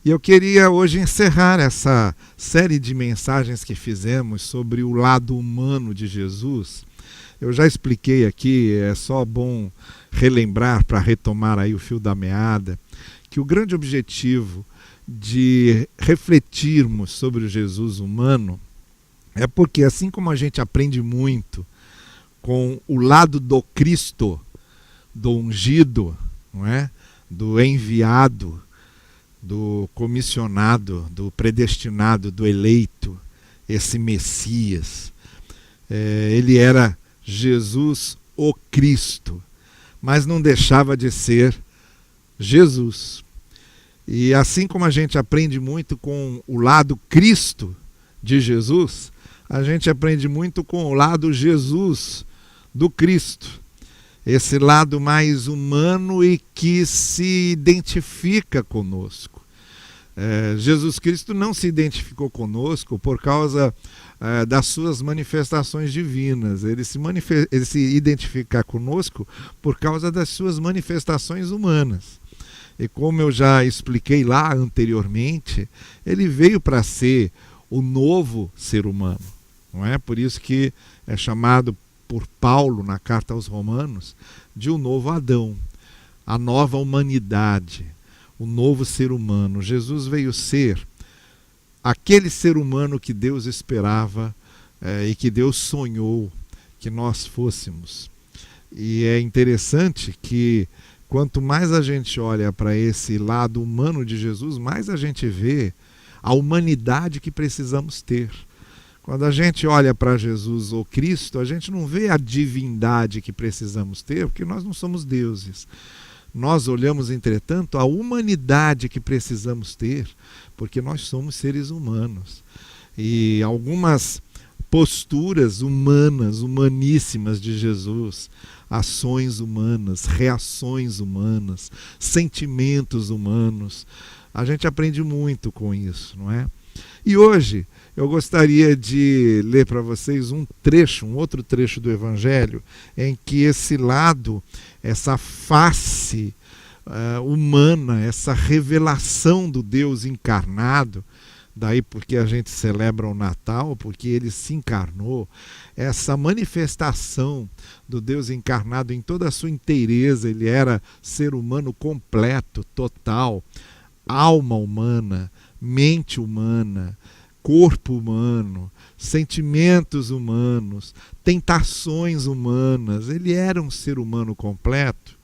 E eu queria hoje encerrar essa série de mensagens que fizemos sobre o lado humano de Jesus. Eu já expliquei aqui, é só bom relembrar para retomar aí o fio da meada, que o grande objetivo de refletirmos sobre o Jesus humano é porque, assim como a gente aprende muito com o lado do Cristo, do ungido, não é? Do enviado, do comissionado, do predestinado, do eleito, esse Messias. Ele era Jesus o Cristo, mas não deixava de ser Jesus. E assim como a gente aprende muito com o lado Cristo de Jesus, a gente aprende muito com o lado Jesus do Cristo. Esse lado mais humano e que se identifica conosco. Jesus Cristo não se identificou conosco por causa das suas manifestações divinas. Ele se identifica conosco por causa das suas manifestações humanas. E como eu já expliquei lá anteriormente, ele veio para ser o novo ser humano. Não é? Por isso que é chamado por Paulo, na carta aos Romanos, de um novo Adão, a nova humanidade, o novo ser humano. Jesus veio ser aquele ser humano que Deus esperava e que Deus sonhou que nós fôssemos. E é interessante que quanto mais a gente olha para esse lado humano de Jesus, mais a gente vê a humanidade que precisamos ter. Quando a gente olha para Jesus ou Cristo, a gente não vê a divindade que precisamos ter, porque nós não somos deuses. Nós olhamos, entretanto, a humanidade que precisamos ter, porque nós somos seres humanos. E algumas posturas humanas, humaníssimas de Jesus, ações humanas, reações humanas, sentimentos humanos, a gente aprende muito com isso, não é? E hoje eu gostaria de ler para vocês um outro trecho do Evangelho, em que esse lado, essa face humana, essa revelação do Deus encarnado, daí porque a gente celebra o Natal, porque ele se encarnou, essa manifestação do Deus encarnado em toda a sua inteireza, ele era ser humano completo, total, alma humana, mente humana, corpo humano, sentimentos humanos, tentações humanas. Ele era um ser humano completo.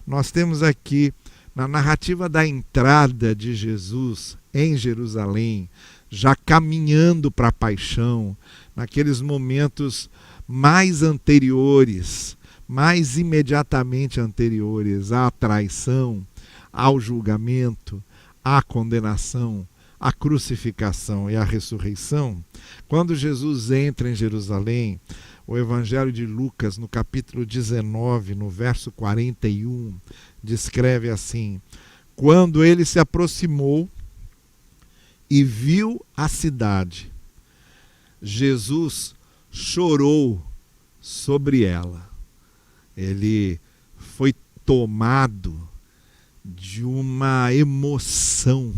Nós temos aqui, na narrativa da entrada de Jesus em Jerusalém, já caminhando para a paixão, naqueles momentos mais anteriores, mais imediatamente anteriores à traição, ao julgamento, à condenação, à crucificação e à ressurreição, quando Jesus entra em Jerusalém, o Evangelho de Lucas, no capítulo 19, no verso 41, descreve assim: quando ele se aproximou e viu a cidade, Jesus chorou sobre ela. Ele foi tomado de uma emoção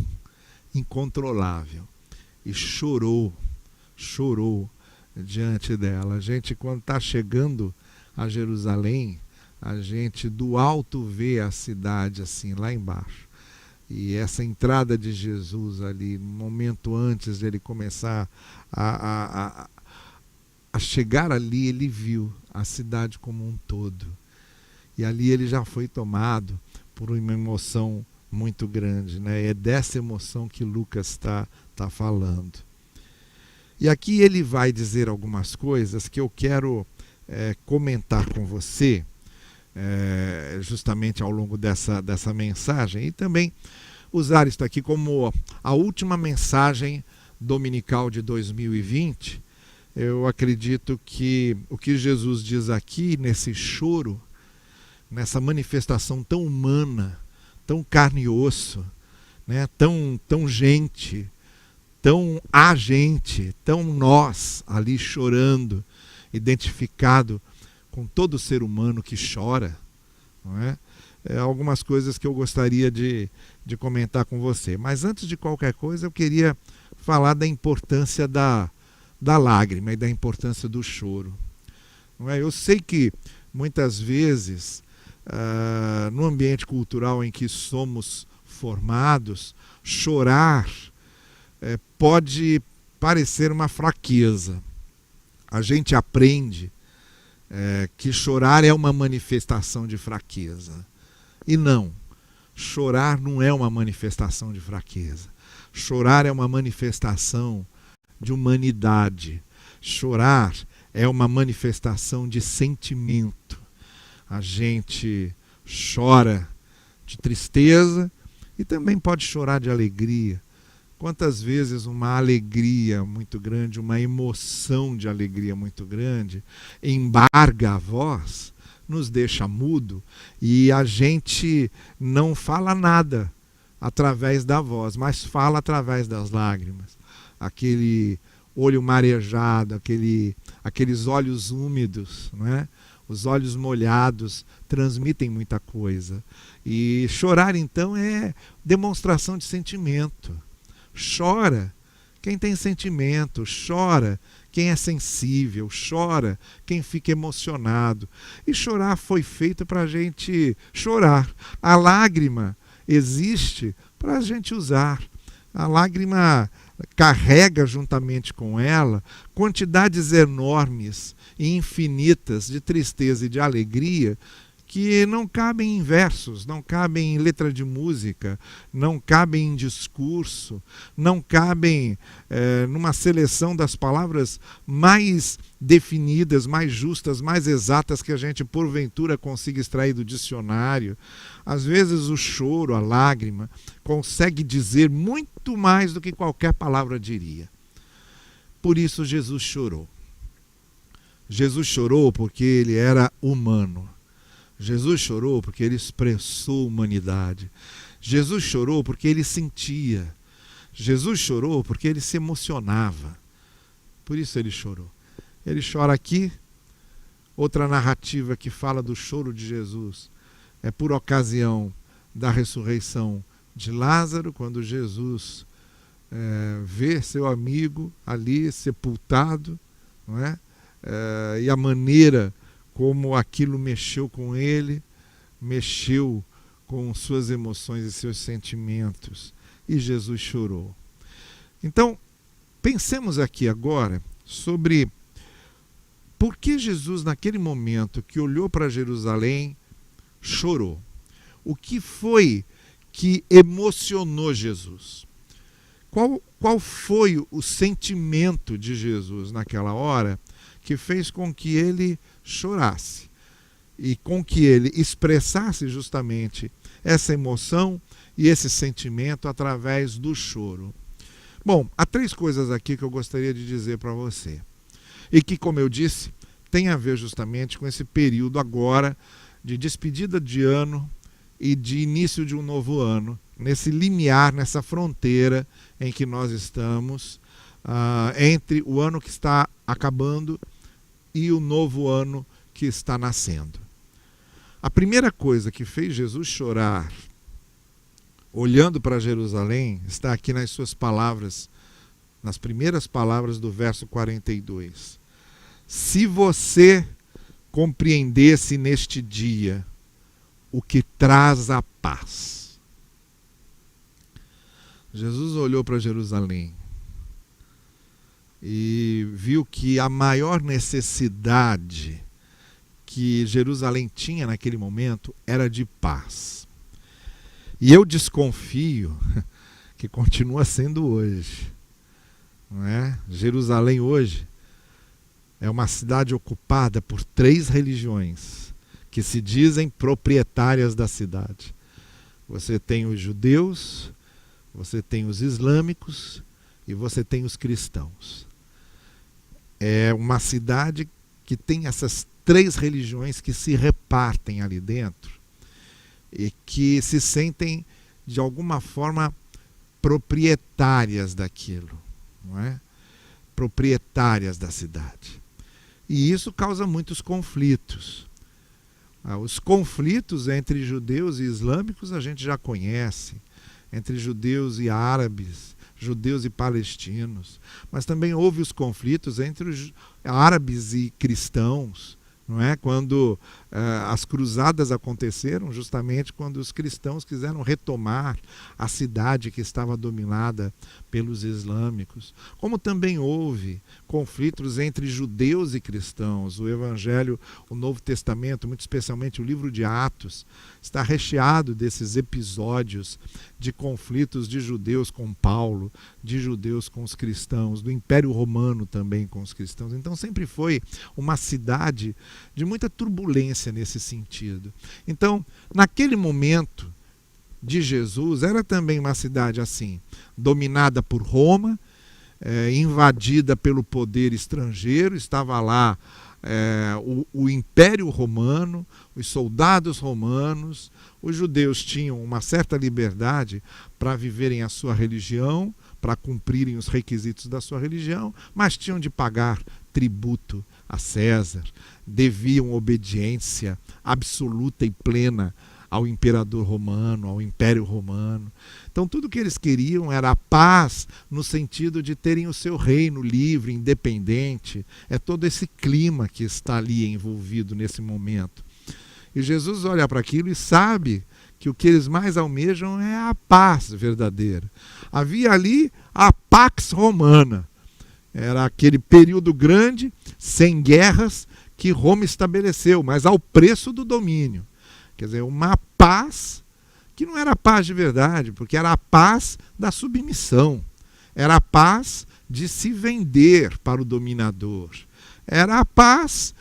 incontrolável e chorou diante dela. A gente, quando está chegando a Jerusalém, a gente do alto vê a cidade assim, lá embaixo. E essa entrada de Jesus ali, no momento antes de ele começar a chegar ali, ele viu a cidade como um todo. E ali ele já foi tomado por uma emoção muito grande, né? É dessa emoção que Lucas está falando. E aqui ele vai dizer algumas coisas que eu quero comentar com você, justamente ao longo dessa mensagem, e também usar isso aqui como a última mensagem dominical de 2020. Eu acredito que o que Jesus diz aqui, nesse choro, nessa manifestação tão humana, tão carne e osso, né? tão gente, tão a gente, tão nós ali chorando, identificado com todo ser humano que chora, não é? algumas coisas que eu gostaria de comentar com você. Mas antes de qualquer coisa, eu queria falar da importância da lágrima e da importância do choro. Não é? Eu sei que muitas vezes, no ambiente cultural em que somos formados, chorar pode parecer uma fraqueza. A gente aprende que chorar é uma manifestação de fraqueza. E não, chorar não é uma manifestação de fraqueza. Chorar é uma manifestação de humanidade. Chorar é uma manifestação de sentimento. A gente chora de tristeza e também pode chorar de alegria. Quantas vezes uma alegria muito grande, uma emoção de alegria muito grande, embarga a voz, nos deixa mudo e a gente não fala nada através da voz, mas fala através das lágrimas. Aquele olho marejado, aqueles olhos úmidos, não é? Os olhos molhados transmitem muita coisa. E chorar, então, é demonstração de sentimento. Chora quem tem sentimento, chora quem é sensível, chora quem fica emocionado. E chorar foi feito para a gente chorar. A lágrima existe para a gente usar. A lágrima carrega juntamente com ela quantidades enormes e infinitas de tristeza e de alegria que não cabem em versos, não cabem em letra de música, não cabem em discurso, não cabem numa seleção das palavras mais definidas, mais justas, mais exatas que a gente porventura consiga extrair do dicionário. Às vezes o choro, a lágrima, consegue dizer muito mais do que qualquer palavra diria. Por isso Jesus chorou. Jesus chorou porque ele era humano. Jesus chorou porque ele expressou humanidade. Jesus chorou porque ele sentia. Jesus chorou porque ele se emocionava. Por isso ele chorou. Ele chora aqui. Outra narrativa que fala do choro de Jesus é por ocasião da ressurreição de Lázaro, quando Jesus vê seu amigo ali sepultado, não é? E a maneira como aquilo mexeu com ele, mexeu com suas emoções e seus sentimentos. E Jesus chorou. Então, pensemos aqui agora sobre por que Jesus, naquele momento que olhou para Jerusalém, chorou. O que foi que emocionou Jesus? Qual foi o sentimento de Jesus naquela hora que fez com que ele chorasse e com que ele expressasse justamente essa emoção e esse sentimento através do choro? Bom, há 3 coisas aqui que eu gostaria de dizer para você e que, como eu disse, tem a ver justamente com esse período agora de despedida de ano e de início de um novo ano, nesse limiar, nessa fronteira em que nós estamos entre o ano que está acabando e o novo ano que está nascendo. A primeira coisa que fez Jesus chorar, olhando para Jerusalém, está aqui nas suas palavras, nas primeiras palavras do verso 42. Se você compreendesse neste dia o que traz a paz. Jesus olhou para Jerusalém e viu que a maior necessidade que Jerusalém tinha naquele momento era de paz. E eu desconfio que continua sendo hoje. Não é? Jerusalém hoje é uma cidade ocupada por 3 religiões que se dizem proprietárias da cidade. Você tem os judeus, você tem os islâmicos e você tem os cristãos. É uma cidade que tem essas 3 religiões que se repartem ali dentro e que se sentem, de alguma forma, proprietárias daquilo, não é? Proprietárias da cidade. E isso causa muitos conflitos. Os conflitos entre judeus e islâmicos a gente já conhece, entre judeus e árabes, judeus e palestinos, mas também houve os conflitos entre os árabes e cristãos, não é? Quando as cruzadas aconteceram, justamente quando os cristãos quiseram retomar a cidade que estava dominada pelos islâmicos. Como também houve conflitos entre judeus e cristãos. O Evangelho, o Novo Testamento, muito especialmente o livro de Atos, está recheado desses episódios de conflitos de judeus com Paulo, de judeus com os cristãos, do Império Romano também com os cristãos. Então sempre foi uma cidade de muita turbulência nesse sentido. Então, naquele momento de Jesus, era também uma cidade assim, dominada por Roma, invadida pelo poder estrangeiro, estava lá o Império Romano, os soldados romanos, os judeus tinham uma certa liberdade para viverem a sua religião, para cumprirem os requisitos da sua religião, mas tinham de pagar tributo a César, deviam obediência absoluta e plena ao imperador romano, ao Império Romano. Então tudo que eles queriam era a paz, no sentido de terem o seu reino livre, independente. É todo esse clima que está ali envolvido nesse momento. E Jesus olha para aquilo e sabe que o que eles mais almejam é a paz verdadeira. Havia ali a Pax Romana. Era aquele período grande, sem guerras, que Roma estabeleceu, mas ao preço do domínio. Quer dizer, uma paz que não era paz de verdade, porque era a paz da submissão. Era a paz de se vender para o dominador. Era a paz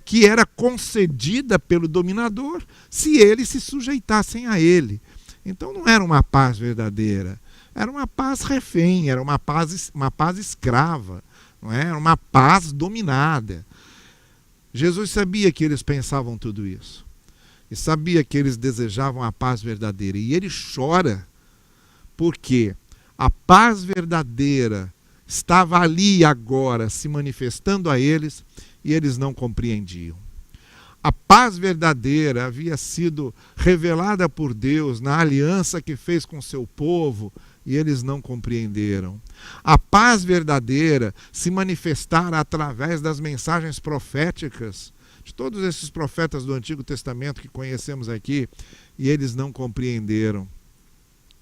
que era concedida pelo dominador se eles se sujeitassem a ele. Então não era uma paz verdadeira. Era uma paz refém, era uma paz escrava, não é? Era uma paz dominada. Jesus sabia que eles pensavam tudo isso. E sabia que eles desejavam a paz verdadeira. E ele chora porque a paz verdadeira estava ali agora se manifestando a eles e eles não compreendiam. A paz verdadeira havia sido revelada por Deus na aliança que fez com seu povo e eles não compreenderam. A paz verdadeira se manifestara através das mensagens proféticas de todos esses profetas do Antigo Testamento que conhecemos aqui, e eles não compreenderam.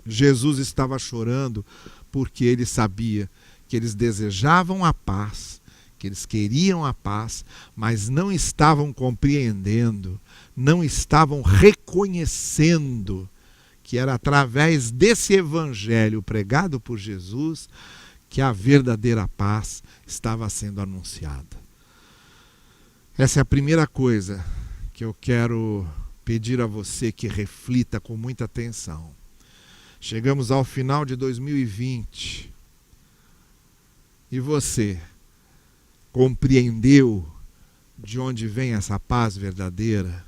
Jesus estava chorando porque ele sabia que eles desejavam a paz, que eles queriam a paz, mas não estavam compreendendo, não estavam reconhecendo que era através desse evangelho pregado por Jesus que a verdadeira paz estava sendo anunciada. Essa é a primeira coisa que eu quero pedir a você que reflita com muita atenção. Chegamos ao final de 2020 e você compreendeu de onde vem essa paz verdadeira?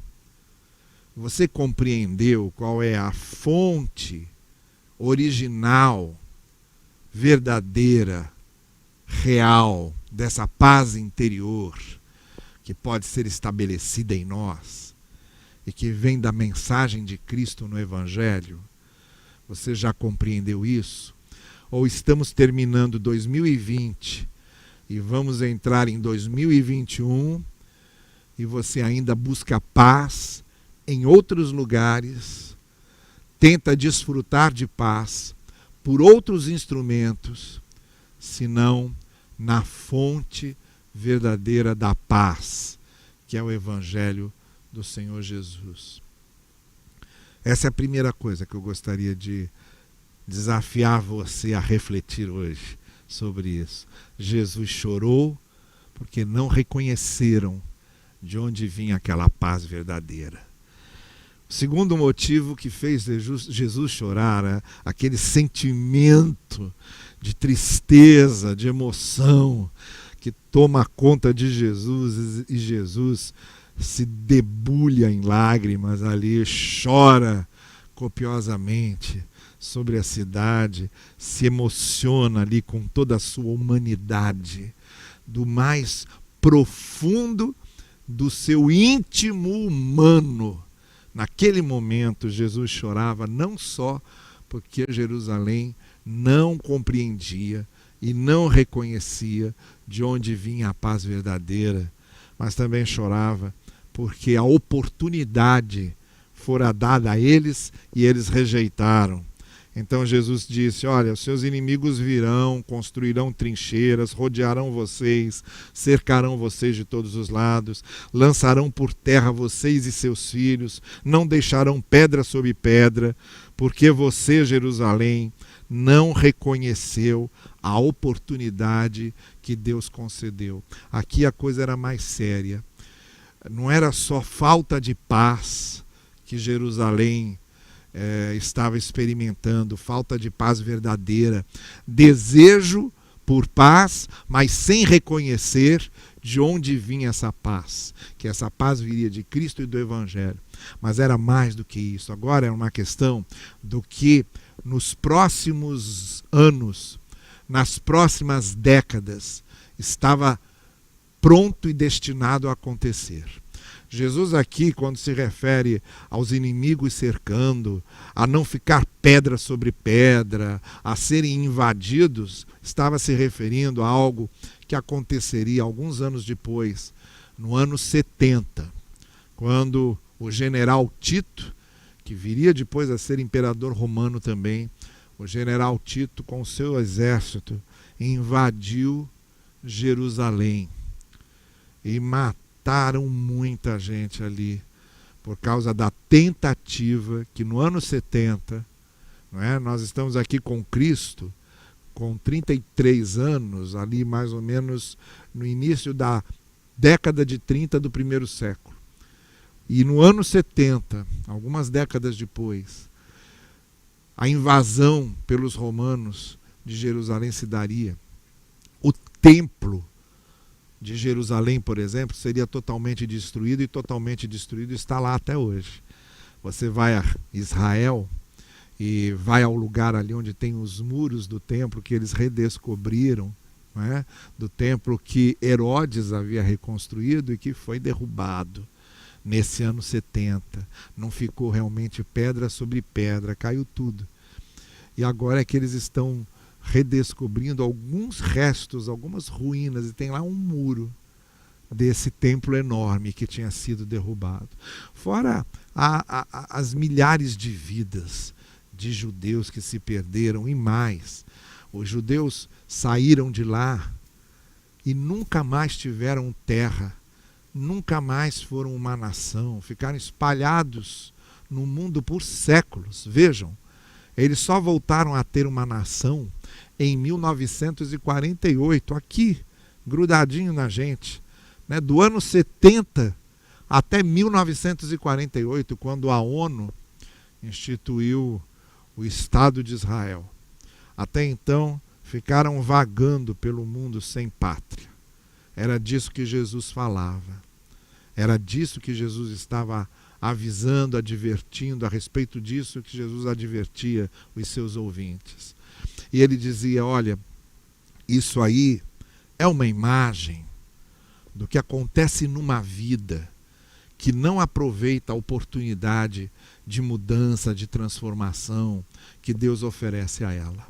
Você compreendeu qual é a fonte original, verdadeira, real dessa paz interior que pode ser estabelecida em nós e que vem da mensagem de Cristo no Evangelho? Você já compreendeu isso? Ou estamos terminando 2020 e vamos entrar em 2021 e você ainda busca paz em outros lugares, tenta desfrutar de paz por outros instrumentos, senão na fonte verdadeira da paz, que é o Evangelho do Senhor Jesus. Essa é a primeira coisa que eu gostaria de desafiar você a refletir hoje sobre isso. Jesus chorou porque não reconheceram de onde vinha aquela paz verdadeira. O segundo motivo que fez Jesus chorar é aquele sentimento de tristeza, de emoção, que toma conta de Jesus, e Jesus se debulha em lágrimas ali, chora copiosamente sobre a cidade, se emociona ali com toda a sua humanidade, do mais profundo do seu íntimo humano. Naquele momento, Jesus chorava não só porque Jerusalém não compreendia e não reconhecia de onde vinha a paz verdadeira, mas também chorava porque a oportunidade fora dada a eles e eles rejeitaram. Então Jesus disse: olha, os seus inimigos virão, construirão trincheiras, rodearão vocês, cercarão vocês de todos os lados, lançarão por terra vocês e seus filhos, não deixarão pedra sobre pedra, porque você, Jerusalém, não reconheceu a oportunidade que Deus concedeu. Aqui a coisa era mais séria. Não era só falta de paz que Jerusalém estava experimentando, falta de paz verdadeira, desejo por paz, mas sem reconhecer de onde vinha essa paz, que essa paz viria de Cristo e do Evangelho. Mas era mais do que isso. Agora é uma questão do que nos próximos anos, nas próximas décadas, estava pronto e destinado a acontecer. Jesus aqui, quando se refere aos inimigos cercando, a não ficar pedra sobre pedra, a serem invadidos, estava se referindo a algo que aconteceria alguns anos depois, no ano 70, quando o general Tito, que viria depois a ser imperador romano também, o general Tito com seu exército invadiu Jerusalém e mataram muita gente ali, por causa da tentativa que no ano 70, não é? Nós estamos aqui com Cristo, com 33 anos, ali mais ou menos no início da década de 30 do primeiro século. E no ano 70, algumas décadas depois, a invasão pelos romanos de Jerusalém se daria. O templo de Jerusalém, por exemplo, seria totalmente destruído, e totalmente destruído está lá até hoje. Você vai a Israel e vai ao lugar ali onde tem os muros do templo que eles redescobriram, não é? Do templo que Herodes havia reconstruído e que foi derrubado nesse ano 70. Não ficou realmente pedra sobre pedra, caiu tudo. E agora é que eles estão redescobrindo alguns restos, algumas ruínas, e tem lá um muro desse templo enorme que tinha sido derrubado. Fora as milhares de vidas de judeus que se perderam, e mais, os judeus saíram de lá e nunca mais tiveram terra, nunca mais foram uma nação, ficaram espalhados no mundo por séculos. Vejam, eles só voltaram a ter uma nação em 1948, aqui, grudadinho na gente, né? Do ano 70 até 1948, quando a ONU instituiu o Estado de Israel. Até então, ficaram vagando pelo mundo sem pátria. Era disso que Jesus falava. Era disso que Jesus estava avisando, advertindo, a respeito disso que Jesus advertia os seus ouvintes. E ele dizia: olha, isso aí é uma imagem do que acontece numa vida que não aproveita a oportunidade de mudança, de transformação que Deus oferece a ela.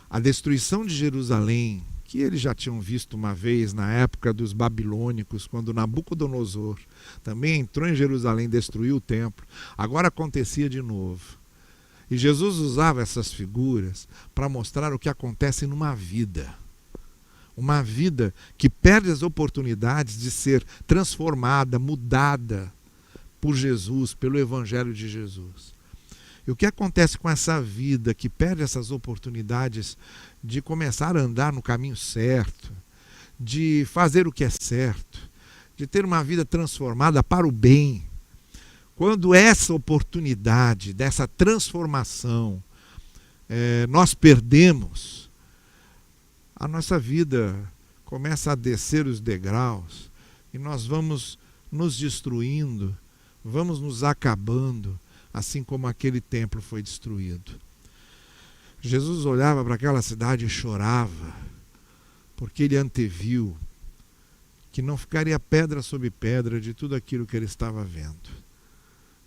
A destruição de Jerusalém, que eles já tinham visto uma vez na época dos babilônicos, quando Nabucodonosor também entrou em Jerusalém e destruiu o templo, agora acontecia de novo. E Jesus usava essas figuras para mostrar o que acontece numa vida. Uma vida que perde as oportunidades de ser transformada, mudada por Jesus, pelo Evangelho de Jesus. E o que acontece com essa vida que perde essas oportunidades de começar a andar no caminho certo, de fazer o que é certo, de ter uma vida transformada para o bem? Quando essa oportunidade dessa transformação nós perdemos, a nossa vida começa a descer os degraus e nós vamos nos destruindo, vamos nos acabando, assim como aquele templo foi destruído. Jesus olhava para aquela cidade e chorava, porque ele anteviu que não ficaria pedra sobre pedra de tudo aquilo que ele estava vendo,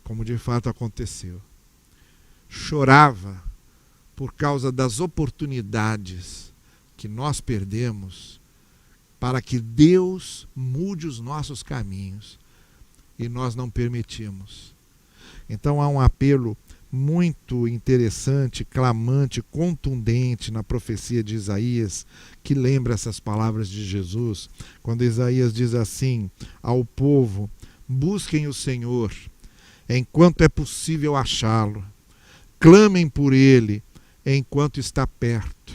como de fato aconteceu. Chorava por causa das oportunidades que nós perdemos para que Deus mude os nossos caminhos e nós não permitimos. Então há um apelo muito interessante, clamante, contundente na profecia de Isaías, que lembra essas palavras de Jesus, quando Isaías diz assim ao povo: busquem o Senhor enquanto é possível achá-lo, clamem por ele enquanto está perto,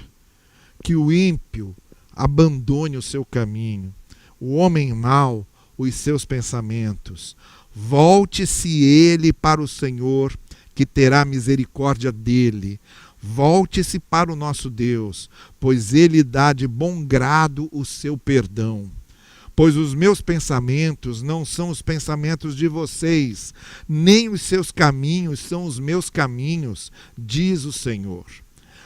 que o ímpio abandone o seu caminho, o homem mau os seus pensamentos, volte-se ele para o Senhor, que terá misericórdia dele. Volte-se para o nosso Deus, pois ele dá de bom grado o seu perdão. Pois os meus pensamentos não são os pensamentos de vocês, nem os seus caminhos são os meus caminhos, diz o Senhor.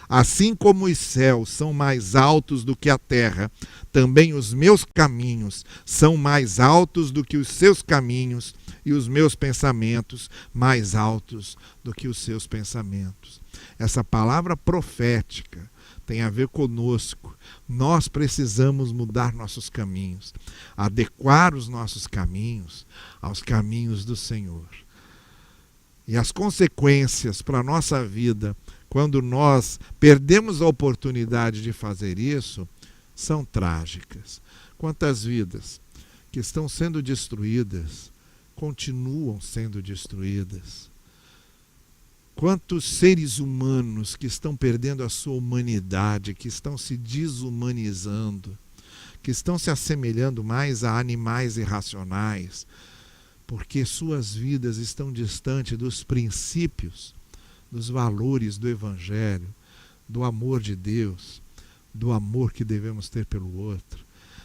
Assim como os céus são mais altos do que a terra, também os meus caminhos são mais altos do que os seus caminhos, e os meus pensamentos mais altos do que os seus pensamentos. Essa palavra profética tem a ver conosco. Nós precisamos mudar nossos caminhos, adequar os nossos caminhos aos caminhos do Senhor. E as consequências para a nossa vida, quando nós perdemos a oportunidade de fazer isso, são trágicas. Quantas vidas que estão sendo destruídas continuam sendo destruídas? Quantos seres humanos que estão perdendo a sua humanidade, que estão se desumanizando, que estão se assemelhando mais a animais irracionais, porque suas vidas estão distantes dos princípios, dos valores do Evangelho, do amor de Deus, do amor que devemos ter pelo outro,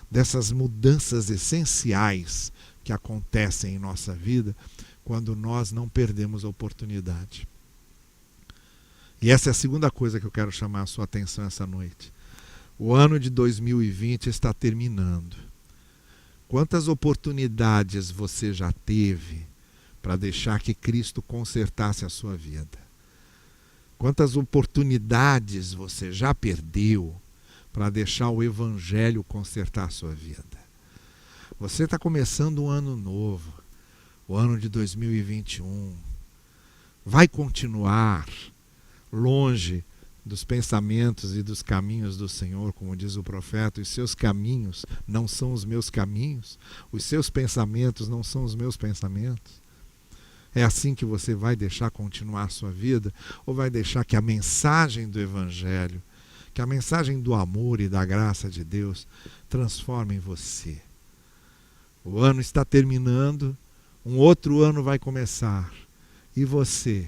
dessas mudanças essenciais que acontecem em nossa vida quando nós não perdemos a oportunidade. E essa é a segunda coisa que eu quero chamar a sua atenção essa noite. O ano de 2020 está terminando. Quantas oportunidades você já teve para deixar que Cristo consertasse a sua vida? Quantas oportunidades você já perdeu para deixar o Evangelho consertar a sua vida? Você está começando um ano novo, o ano de 2021. Vai continuar longe dos pensamentos e dos caminhos do Senhor, como diz o profeta: os seus caminhos não são os meus caminhos, os seus pensamentos não são os meus pensamentos. É assim que você vai deixar continuar a sua vida? Ou vai deixar que a mensagem do Evangelho, que a mensagem do amor e da graça de Deus transforme em você? O ano está terminando, um outro ano vai começar. E você?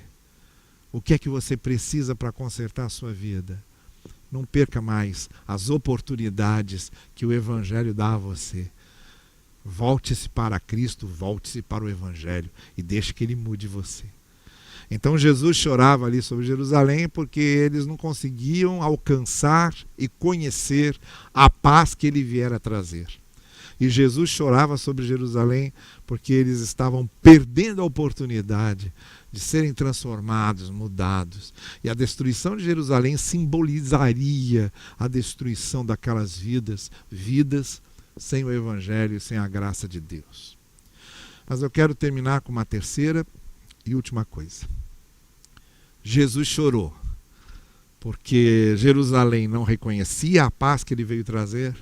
O que é que você precisa para consertar a sua vida? Não perca mais as oportunidades que o Evangelho dá a você. Volte-se para Cristo, volte-se para o Evangelho e deixe que ele mude você. Então Jesus chorava ali sobre Jerusalém porque eles não conseguiam alcançar e conhecer a paz que ele viera trazer. E Jesus chorava sobre Jerusalém porque eles estavam perdendo a oportunidade de serem transformados, mudados. E a destruição de Jerusalém simbolizaria a destruição daquelas vidas sem o Evangelho e sem a graça de Deus. Mas eu quero terminar com uma terceira e última coisa. Jesus chorou porque Jerusalém não reconhecia a paz que ele veio trazer.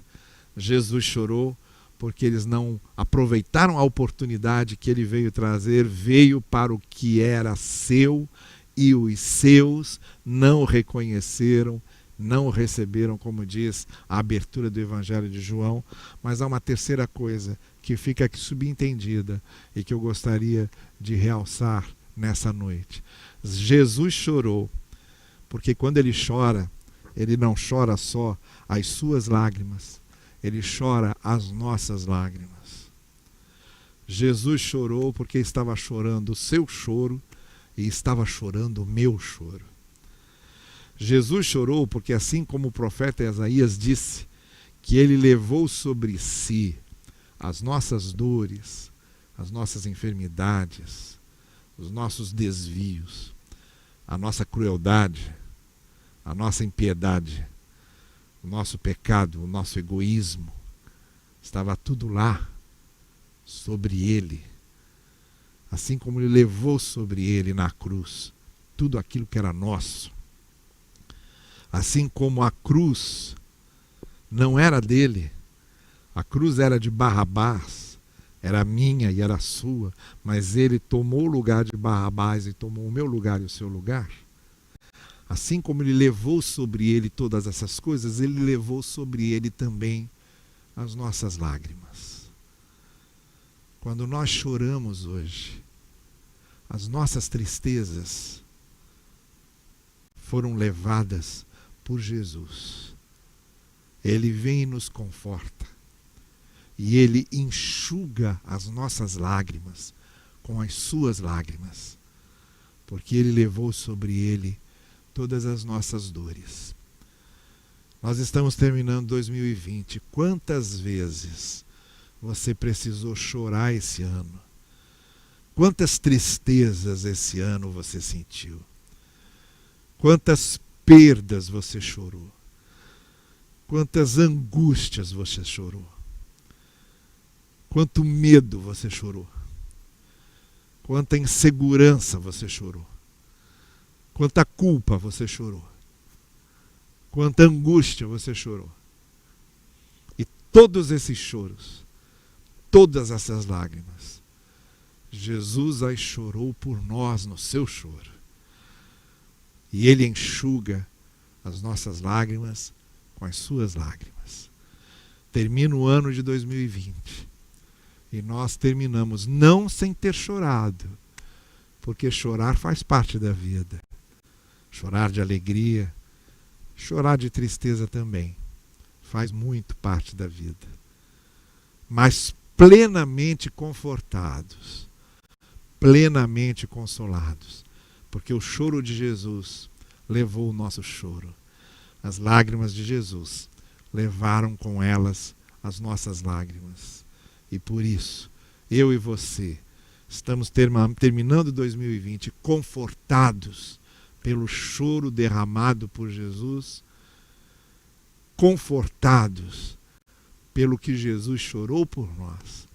Jesus chorou porque eles não aproveitaram a oportunidade que ele veio trazer. Veio para o que era seu e os seus não o reconheceram, não o receberam, como diz a abertura do Evangelho de João. Mas há uma terceira coisa que fica aqui subentendida e que eu gostaria de realçar nessa noite. Jesus chorou porque quando ele chora, ele não chora só as suas lágrimas, ele chora as nossas lágrimas. Jesus chorou porque estava chorando o seu choro e estava chorando o meu choro. Jesus chorou porque, assim como o profeta Isaías disse, que ele levou sobre si as nossas dores, as nossas enfermidades, os nossos desvios, a nossa crueldade, a nossa impiedade, o nosso pecado, o nosso egoísmo, estava tudo lá, sobre ele. Assim como ele levou sobre ele na cruz tudo aquilo que era nosso. Assim como a cruz não era dele, a cruz era de Barrabás, era minha e era sua, mas ele tomou o lugar de Barrabás e tomou o meu lugar e o seu lugar. Assim como ele levou sobre ele todas essas coisas, ele levou sobre ele também as nossas lágrimas. Quando nós choramos hoje, as nossas tristezas foram levadas por Jesus. Ele vem e nos conforta. E ele enxuga as nossas lágrimas com as suas lágrimas. Porque ele levou sobre ele todas as nossas dores. Nós estamos terminando 2020. Quantas vezes você precisou chorar esse ano? Quantas tristezas esse ano você sentiu? Quantas perdas você chorou? Quantas angústias você chorou? Quanto medo você chorou? Quanta insegurança você chorou? Quanta culpa você chorou? Quanta angústia você chorou? E todos esses choros, todas essas lágrimas, Jesus as chorou por nós no seu choro. E ele enxuga as nossas lágrimas com as suas lágrimas. Termina o ano de 2020. E nós terminamos não sem ter chorado, porque chorar faz parte da vida. Chorar de alegria, chorar de tristeza também, faz muito parte da vida. Mas plenamente confortados, plenamente consolados, porque o choro de Jesus levou o nosso choro. As lágrimas de Jesus levaram com elas as nossas lágrimas. E por isso, eu e você estamos terminando 2020 confortados pelo choro derramado por Jesus, confortados pelo que Jesus chorou por nós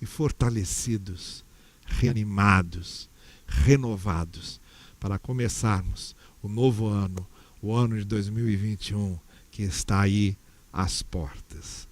e fortalecidos, reanimados, renovados para começarmos o novo ano, o ano de 2021 que está aí às portas.